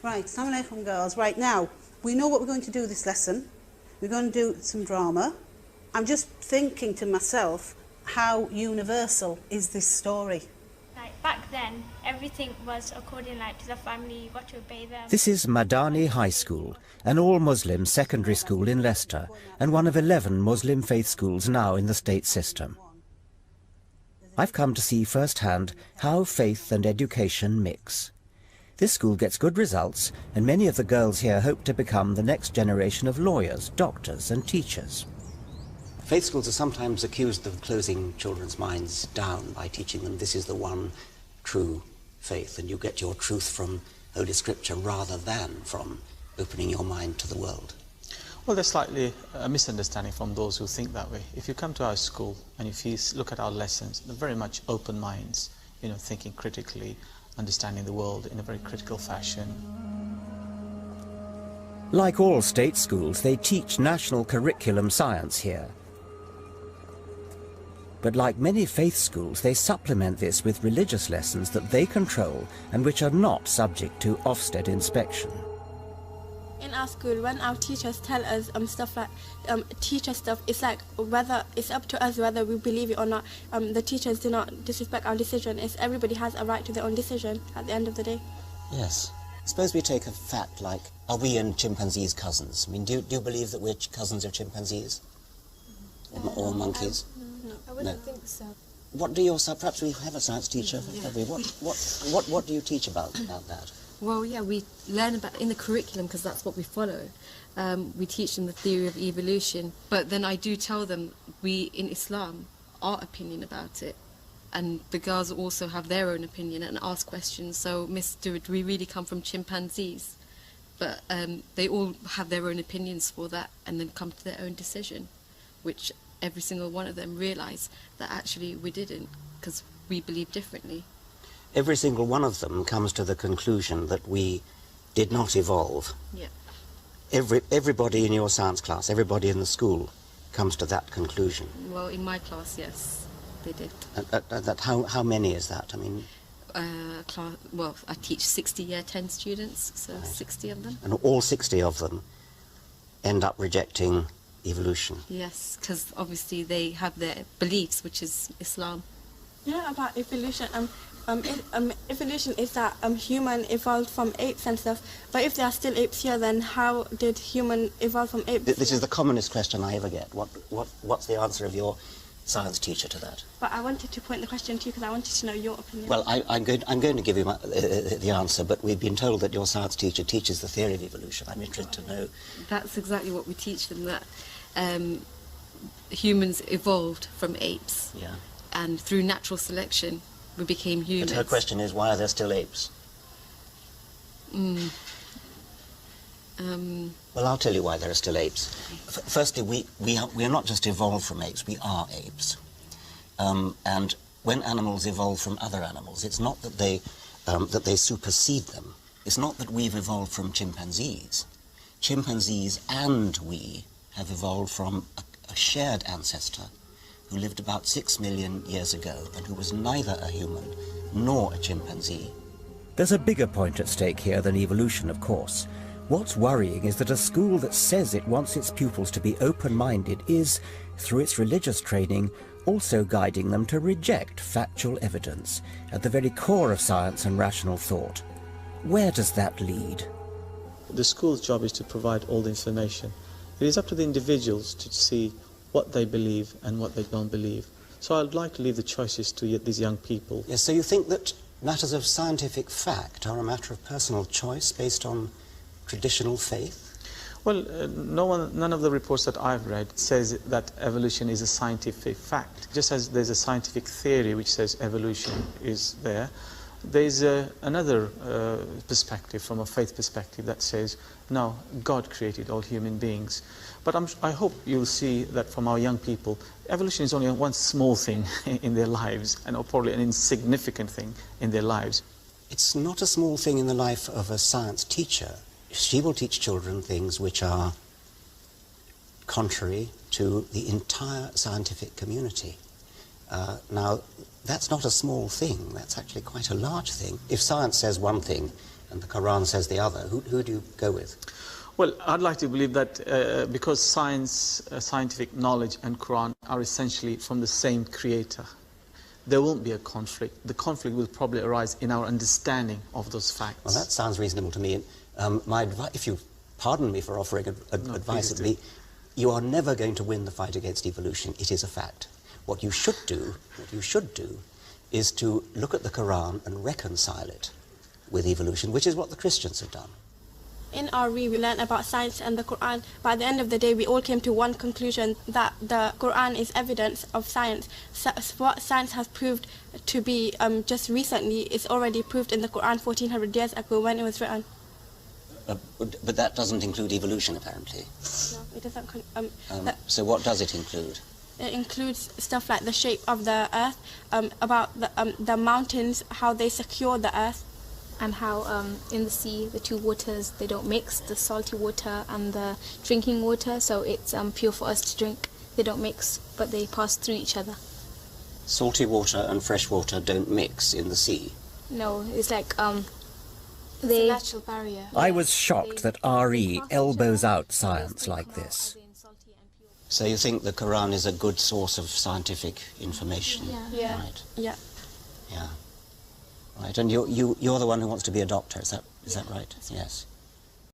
Right, Assalamu alaikum girls. Right, now, we know what we're going to do this lesson. We're going to do some drama. I'm just thinking to myself, how universal is this story? Like back then, everything was according to the family, you got to obey them. This is Madani High School, an all-Muslim secondary school in Leicester, and one of 11 Muslim faith schools now in the state system. I've come to see firsthand how faith and education mix. This school gets good results, and many of the girls here hope to become the next generation of lawyers, doctors and teachers. Faith schools are sometimes accused of closing children's minds down by teaching them this is the one true faith, and you get your truth from Holy Scripture rather than from opening your mind to the world. Well, there's slightly a misunderstanding from those who think that way. If you come to our school and if you look at our lessons, they're very much open minds, thinking critically, understanding the world in a very critical fashion. Like all state schools, they teach national curriculum science here. But like many faith schools, they supplement this with religious lessons that they control and which are not subject to Ofsted inspection. In our school, when our teachers tell us stuff like teacher stuff, it's like whether it's up to us whether we believe it or not. The teachers do not disrespect our decision. Everybody has a right to their own decision at the end of the day. Yes. Suppose we take a fact like, are we and chimpanzees cousins? I mean, do you believe that we're cousins of chimpanzees? Or monkeys? No, I wouldn't think so. What do your perhaps we have a science teacher? Have we? What do you teach about that? Well, yeah, we learn about in the curriculum because that's what we follow. We teach them the theory of evolution, but then I do tell them we in Islam our opinion about it, and the girls also have their own opinion and ask questions. So, Mr., do we really come from chimpanzees? But they all have their own opinions for that, and then come to their own decision, which every single one of them realise that actually we didn't, because we believe differently. Every single one of them comes to the conclusion that we did not evolve. Yeah. Everybody in your science class, everybody in the school comes to that conclusion. Well, in my class, yes, they did. How many is that? I mean, well, I teach 60 year 10 students, so right. 60 of them. And all 60 of them end up rejecting evolution. Yes, because obviously they have their beliefs, which is Islam. Yeah, about evolution. Evolution is that human evolved from apes and stuff. But if there are still apes here, then how did human evolve from apes? This is the commonest question I ever get. What's the answer of your science teacher to that? But I wanted to point the question to you because I wanted to know your opinion. Well, I'm going to give you the answer, but we've been told that your science teacher teaches the theory of evolution. I'm interested to know. That's exactly what we teach them, that humans evolved from apes. Yeah. And through natural selection, we became humans. But her question is, why are there still apes? Well, I'll tell you why there are still apes. Firstly, we are not just evolved from apes, we are apes. And when animals evolve from other animals, it's not that they supersede them. It's not that we've evolved from chimpanzees. Chimpanzees and we have evolved from a shared ancestor who lived about 6 million years ago and who was neither a human nor a chimpanzee. There's a bigger point at stake here than evolution, of course. What's worrying is that a school that says it wants its pupils to be open-minded is, through its religious training, also guiding them to reject factual evidence at the very core of science and rational thought. Where does that lead? The school's job is to provide all the information. It is up to the individuals to see what they believe and what they don't believe. So I'd like to leave the choices to these young people. Yes, so you think that matters of scientific fact are a matter of personal choice based on traditional faith? Well, none of the reports that I've read says that evolution is a scientific fact. Just as there's a scientific theory which says evolution is there, there's another perspective, from a faith perspective, that says, no, God created all human beings. But I hope you'll see that from our young people, evolution is only one small thing in their lives, and probably an insignificant thing in their lives. It's not a small thing in the life of a science teacher. She will teach children things which are contrary to the entire scientific community. Now, that's not a small thing, that's actually quite a large thing. If science says one thing and the Quran says the other, who do you go with? Well, I'd like to believe that because science, scientific knowledge and Quran are essentially from the same creator, there won't be a conflict. The conflict will probably arise in our understanding of those facts. Well, that sounds reasonable to me. My advice, if you pardon me for offering advice, it would be, you are never going to win the fight against evolution. It is a fact. What you should do is to look at the Quran and reconcile it with evolution, which is what the Christians have done. In RE, we learned about science and the Quran, but at the end of the day, we all came to one conclusion, that the Quran is evidence of science. So what science has proved to be just recently is already proved in the Quran 1400 years ago when it was written. But that doesn't include evolution, apparently. No, it doesn't. So what does it include? It includes stuff like the shape of the earth, about the mountains, how they secure the earth. And how in the sea the two waters, they don't mix, the salty water and the drinking water, so it's pure for us to drink. They don't mix, but they pass through each other. Salty water and fresh water don't mix in the sea? No, it's like it's a natural barrier. I was shocked that RE elbows out science like this. So you think the Quran is a good source of scientific information? Yeah. Right. Yeah. Yeah. Right, and you're the one who wants to be a doctor, is that right? Yes.